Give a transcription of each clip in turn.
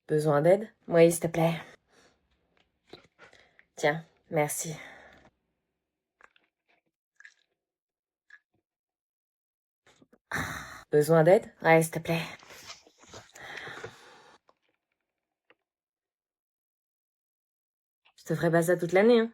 Besoin d'aide? Oui, s'il te plaît. Tiens, merci. Besoin d'aide? Ouais, s'il te plaît. Je te ferai pas ça toute l'année, hein.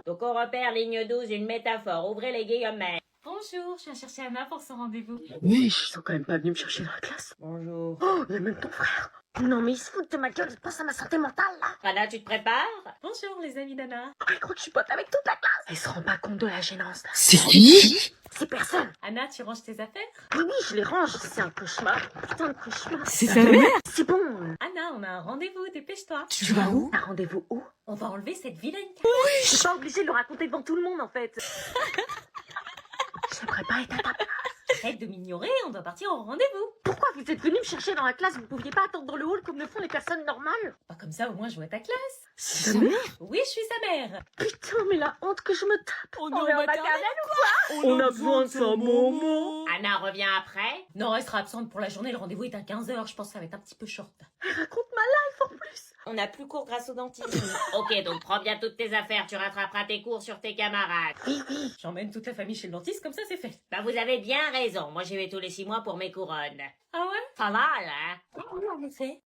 Donc on repère ligne 12, une métaphore. Ouvrez les guillemets. Bonjour, je viens chercher Anna pour son rendez-vous. Oui, ils sont quand même pas venus me chercher dans la classe. Bonjour. Oh, il y a même ton frère. Non, mais ils se foutent de ma gueule, ils pensent à ma santé mentale, là. Anna, tu te prépares? Bonjour les amis d'Anna. Oh, ils croient que je suis pote avec toute la classe. Ils se rendent pas compte de la gênance, là. C'est qui? C'est personne. Anna, tu ranges tes affaires? Oui, oui, je les range, c'est un cauchemar. Putain de cauchemar. C'est sa mère? C'est bon. Anna, on a un rendez-vous, dépêche-toi. Tu vas où? Un rendez-vous où? On va enlever cette vilaine Je suis pas obligée de le raconter devant tout le monde, en fait. Je devrais pas être à ta place. Arrête de m'ignorer, on doit partir au rendez-vous. Pourquoi vous êtes venu me chercher dans la classe? Vous pouviez pas attendre dans le hall comme le font les personnes normales? Pas comme ça, au moins je vois ta classe. C'est sa mère? Oui, je suis sa mère. Putain, mais la honte que je me tape. On est en maternelle ou quoi? On a besoin de sa maman. Anna revient après? Non, elle sera absente pour la journée, le rendez-vous est à 15h, je pense que ça va être un petit peu short. Elle raconte ma life en plus. On a plus cours grâce au dentiste. Ok, donc prends bien toutes tes affaires, tu rattraperas tes cours sur tes camarades. Oui, oui. J'emmène toute la famille chez le dentiste, comme ça c'est fait. Bah vous avez bien raison, moi j'y vais tous les 6 mois pour mes couronnes. Ah ouais? Pas mal, hein? Oui, en effet.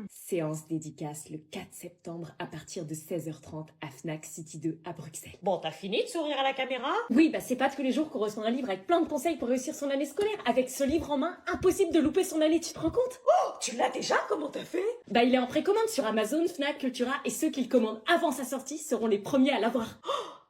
Séance dédicace le 4 septembre à partir de 16h30 à Fnac City 2 à Bruxelles. Bon, t'as fini de sourire à la caméra? Oui, bah c'est pas tous les jours qu'on reçoit un livre avec plein de conseils pour réussir son année scolaire. Avec ce livre en main, impossible de louper son année, tu te rends compte? Tu l'as déjà? Comment t'as fait? Bah il est en précommande sur Amazon, Fnac, Cultura et ceux qui le commandent avant sa sortie seront les premiers à l'avoir.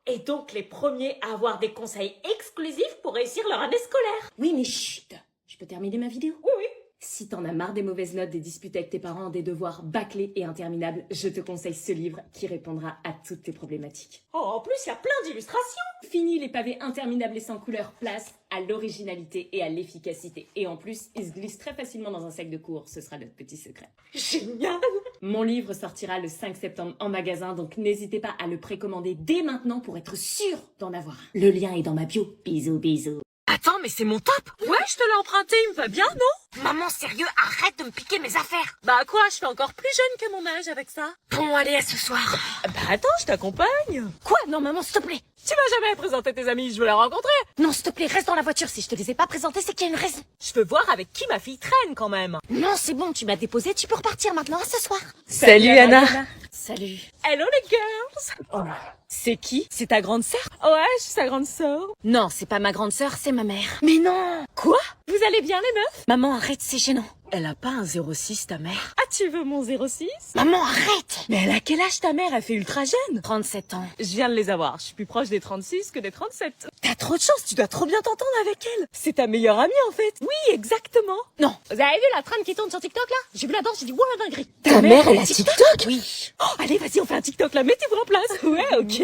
Et donc les premiers à avoir des conseils exclusifs pour réussir leur année scolaire. Oui mais chut, je peux terminer ma vidéo? Oui, oui. Si t'en as marre des mauvaises notes, des disputes avec tes parents, des devoirs bâclés et interminables, je te conseille ce livre qui répondra à toutes tes problématiques. Oh, en plus, il y a plein d'illustrations. Fini les pavés interminables et sans couleur, place à l'originalité et à l'efficacité. Et en plus, il se glisse très facilement dans un sac de cours, ce sera notre petit secret. Génial. Mon livre sortira le 5 septembre en magasin, donc n'hésitez pas à le précommander dès maintenant pour être sûr d'en avoir un. Le lien est dans ma bio. Bisous, bisous. Attends, mais c'est mon top. Ouais, je te l'ai emprunté, il me va bien, non? Maman, sérieux, arrête de me piquer mes affaires. Bah quoi, je suis encore plus jeune que mon âge avec ça. Bon, allez, à ce soir. Bah attends, je t'accompagne. Quoi? Non, maman, s'il te plaît. Tu m'as jamais présenté tes amis, je veux la rencontrer. Non, s'il te plaît, reste dans la voiture. Si je te les ai pas présentés, c'est qu'il y a une raison. Je veux voir avec qui ma fille traîne quand même. Non, c'est bon, tu m'as déposé, tu peux repartir maintenant, à ce soir. Salut, Anna. Salut. Hello les girls. C'est qui? C'est ta grande sœur? Ouais, je suis sa grande sœur. Non, c'est pas ma grande sœur, c'est ma mère. Mais non! Quoi? Vous allez bien les meufs? Maman, arrête, c'est gênant. Elle a pas un 06 ta mère? Ah, tu veux mon 06? Maman, arrête! Mais elle a quel âge ta mère? Elle fait ultra jeune. 37 ans. Je viens de les avoir. Je suis plus proche des 36 que des 37. T'as trop de chance, tu dois trop bien t'entendre avec elle. C'est ta meilleure amie en fait. Oui, exactement. Non. Vous avez vu la trame qui tourne sur TikTok là? J'ai vu la danse, j'ai dit ouais, dinguerie. Ta mère, elle a TikTok? Oui. Oh, allez, vas-y, on fait un TikTok là, mettez-vous en place. Ouais, ok.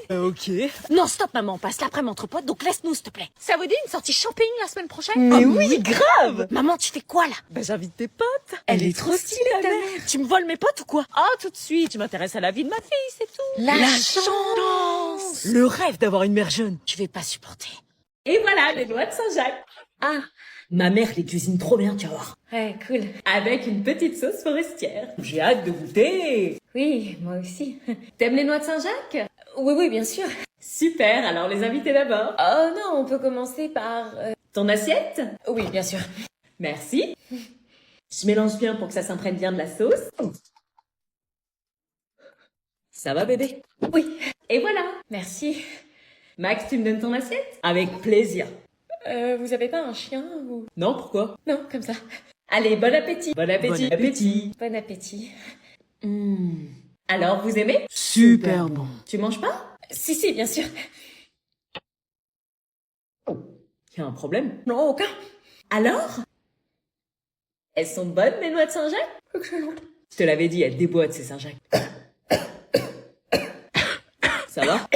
Ok. Non, stop, maman, on passe l'après-midi entre potes, donc laisse-nous, s'il te plaît. Ça vous dit une sortie shopping la semaine prochaine? Mais oui, grave. Maman, tu fais quoi, là? Bah j'invite tes potes. Elle est trop stylée ta mère. Tu me voles mes potes ou quoi? Ah, tout de suite, je m'intéresse à la vie de ma fille, c'est tout. La chance. Le rêve d'avoir une mère jeune. Je vais pas supporter. Et voilà, les noix de Saint-Jacques. Ah, ma mère les cuisine trop bien, tu vas voir. Ouais, cool. Avec une petite sauce forestière. J'ai hâte de goûter. Oui, moi aussi. T'aimes les noix de Saint-Jacques? Oui, oui, bien sûr. Super, alors les invités d'abord. Oh non, on peut commencer par... Ton assiette? Oui, bien sûr. Merci. Je mélange bien pour que ça s'imprègne bien de la sauce. Ça va, bébé? Oui. Et voilà. Merci. Max, tu me donnes ton assiette? Avec plaisir. Vous avez pas un chien ou... Non, pourquoi? Non, comme ça. Allez, bon appétit. Bon appétit. Bon appétit. Bon appétit. Alors, vous aimez? Super bon. Tu manges pas? Si, bien sûr. Y a un problème? Non, aucun. Alors? Elles sont bonnes, mes noix de Saint-Jacques? Excellente. Je te l'avais dit, elles déboîtent, ces Saint-Jacques. Ça va?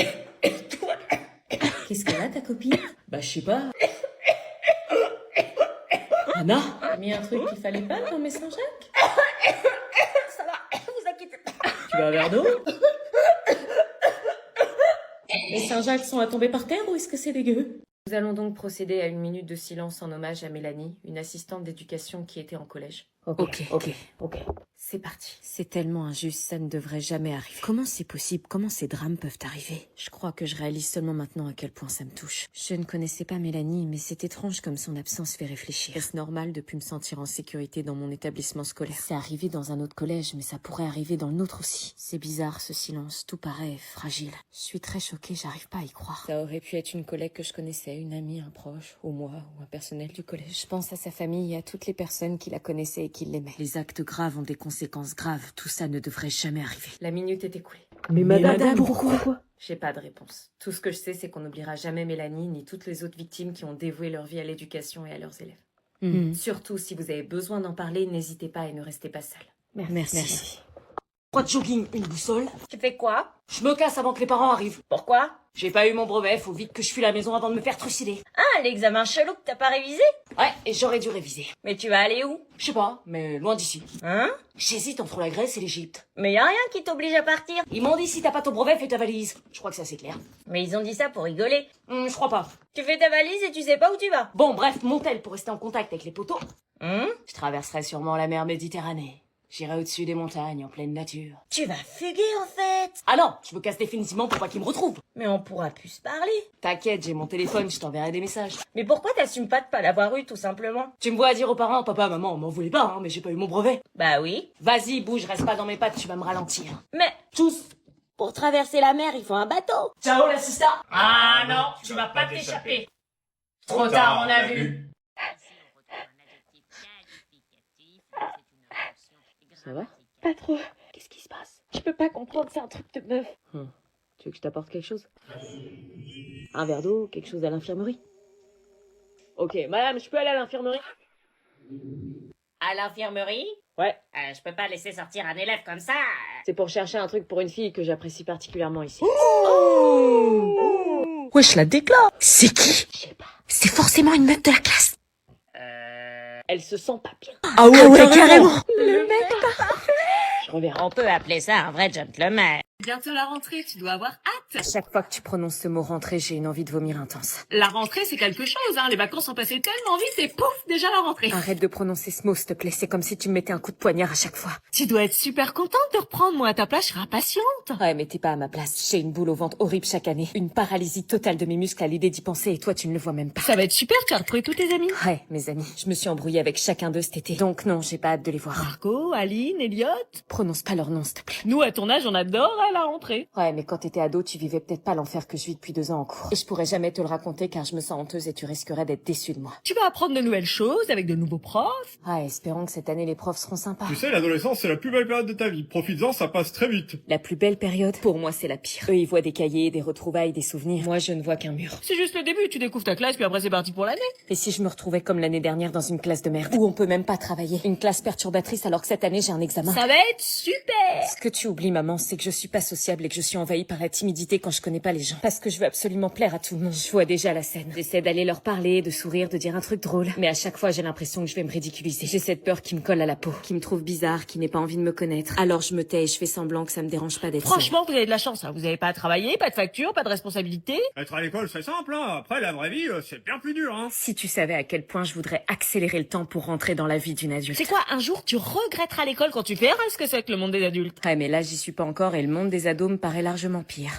Qu'est-ce qu'elle a, ta copine? Bah, je sais pas. Anna, t'as mis un truc qu'il fallait pas dans mes Saint-Jacques? Ça va, vous inquiétez pas. Tu veux un verre d'eau? Les Saint-Jacques sont à tomber par terre ou est-ce que c'est dégueu? Nous allons donc procéder à une minute de silence en hommage à Mélanie, une assistante d'éducation qui était en collège. Ok. C'est parti. C'est tellement injuste, ça ne devrait jamais arriver. Comment c'est possible? Comment ces drames peuvent arriver? Je crois que je réalise seulement maintenant à quel point ça me touche. Je ne connaissais pas Mélanie, mais c'est étrange comme son absence fait réfléchir. Est-ce normal de plus me sentir en sécurité dans mon établissement scolaire? C'est arrivé dans un autre collège, mais ça pourrait arriver dans le nôtre aussi. C'est bizarre ce silence, tout paraît fragile. Je suis très choquée, j'arrive pas à y croire. Ça aurait pu être une collègue que je connaissais, une amie, un proche, ou moi, ou un personnel du collège. Je pense à sa famille et à toutes les personnes qui la connaissaient et qui l'aimaient. Les actes graves ont des conséquences graves, tout ça ne devrait jamais arriver. La minute est écoulée. Mais madame, pourquoi? J'ai pas de réponse. Tout ce que je sais, c'est qu'on n'oubliera jamais Mélanie ni toutes les autres victimes qui ont dévoué leur vie à l'éducation et à leurs élèves. Surtout, si vous avez besoin d'en parler, n'hésitez pas et ne restez pas seul. Merci. 3 de jogging, une boussole. Tu fais quoi? Je me casse avant que les parents arrivent. Pourquoi? J'ai pas eu mon brevet, faut vite que je fuis la maison avant de me faire trucider. Ah, l'examen chelou que t'as pas révisé? Ouais, et j'aurais dû réviser. Mais tu vas aller où? Je sais pas, mais loin d'ici. Hein? J'hésite entre la Grèce et l'Égypte. Mais y a rien qui t'oblige à partir. Ils m'ont dit si t'as pas ton brevet, fais ta valise. Je crois que c'est assez clair. Mais ils ont dit ça pour rigoler. Je crois pas. Tu fais ta valise et tu sais pas où tu vas. Bon, bref, mon tel pour rester en contact avec les poteaux. Hein? Je traverserai sûrement la mer Méditerranée. J'irai au-dessus des montagnes, en pleine nature. Tu vas fuguer en fait. Ah non, je me casse définitivement pour pas qu'ils me retrouvent. Mais on pourra plus se parler. T'inquiète, j'ai mon téléphone, je t'enverrai des messages. Mais pourquoi t'assumes pas de pas l'avoir eu tout simplement? Tu me vois dire aux parents, papa, maman, m'en voulez pas, mais j'ai pas eu mon brevet. Bah oui. Vas-y, bouge, reste pas dans mes pattes, tu vas me ralentir. Mais Tous. pour traverser la mer, il faut un bateau. Ciao, l'assistant. Ah non, tu vas pas t'échapper. Trop tard, on a vu. Ça va? Pas trop. Qu'est-ce qui se passe? Je peux pas comprendre, c'est un truc de meuf. Tu veux que je t'apporte quelque chose? Un verre d'eau, quelque chose à l'infirmerie? Ok, madame, je peux aller à l'infirmerie? À l'infirmerie? Ouais, Je peux pas laisser sortir un élève comme ça. c'est pour chercher un truc pour une fille que j'apprécie particulièrement ici. Wesh, la déclare. C'est qui? Je sais pas. C'est forcément une meuf de la classe. Elle se sent pas bien. Ah ouais, carrément. Le mec Je reverrai. On peut appeler ça un vrai gentleman. Bientôt la rentrée, tu dois avoir hâte. À chaque fois que tu prononces ce mot rentrée, j'ai une envie de vomir intense. La rentrée, c'est quelque chose, hein. Les vacances sont passées tellement vite et pouf, déjà la rentrée. Arrête de prononcer ce mot, s'il te plaît. C'est comme si tu me mettais un coup de poignard à chaque fois. Tu dois être super contente de reprendre. Moi, à ta place, je serais impatiente. Ouais, mais t'es pas à ma place. J'ai une boule au ventre horrible chaque année. Une paralysie totale de mes muscles à l'idée d'y penser et toi, tu ne le vois même pas. Ça va être super, tu as retrouvé tous tes amis. Ouais, mes amis. Je me suis embrouillée avec chacun d'eux cet été. Donc non, j'ai pas hâte de les voir. Margot, Aline, Elliot. Prononce pas leur nom, s'il te plaît. Nous, à ton âge, on adore à la rentrée. Ouais, mais quand t'étais ado, tu vivais peut-être pas l'enfer que je vis depuis 2 ans en cours. Et je pourrais jamais te le raconter car je me sens honteuse et tu risquerais d'être déçue de moi. Tu vas apprendre de nouvelles choses avec de nouveaux profs. Ah, espérons que cette année les profs seront sympas. Tu sais, l'adolescence, c'est la plus belle période de ta vie. Profites-en, ça passe très vite. La plus belle période, pour moi, c'est la pire. Eux, ils voient des cahiers, des retrouvailles, des souvenirs. Moi, je ne vois qu'un mur. C'est juste le début, tu découvres ta classe, puis après c'est parti pour l'année. Et si je me retrouvais comme l'année dernière dans une classe de merde, où on peut même pas travailler, une classe perturbatrice alors que cette année j'ai un examen. Ça va être super. Ce que tu oublies, maman, c'est que je suis pas sociable et que je suis envahie par la timidité quand je connais pas les gens. Parce que je veux absolument plaire à tout le monde. Je vois déjà la scène. J'essaie d'aller leur parler, de sourire, de dire un truc drôle. Mais à chaque fois, j'ai l'impression que je vais me ridiculiser. J'ai cette peur qui me colle à la peau, qui me trouve bizarre, qui n'ait pas envie de me connaître. Alors je me tais et je fais semblant que ça me dérange pas d'être seule. Franchement, vous avez de la chance, hein. Vous avez pas à travailler, pas de facture, pas de responsabilité. Être à l'école, c'est simple, hein. Après, la vraie vie, c'est bien plus dur, hein. Si tu savais à quel point je voudrais accélérer le temps pour rentrer dans la vie d'une adulte. C'est quoi, un jour, tu regretteras l'école quand tu verras ce que c'est que le monde des adultes. Ouais, mais là, j'y suis pas encore et le monde des ados me paraît largement pire.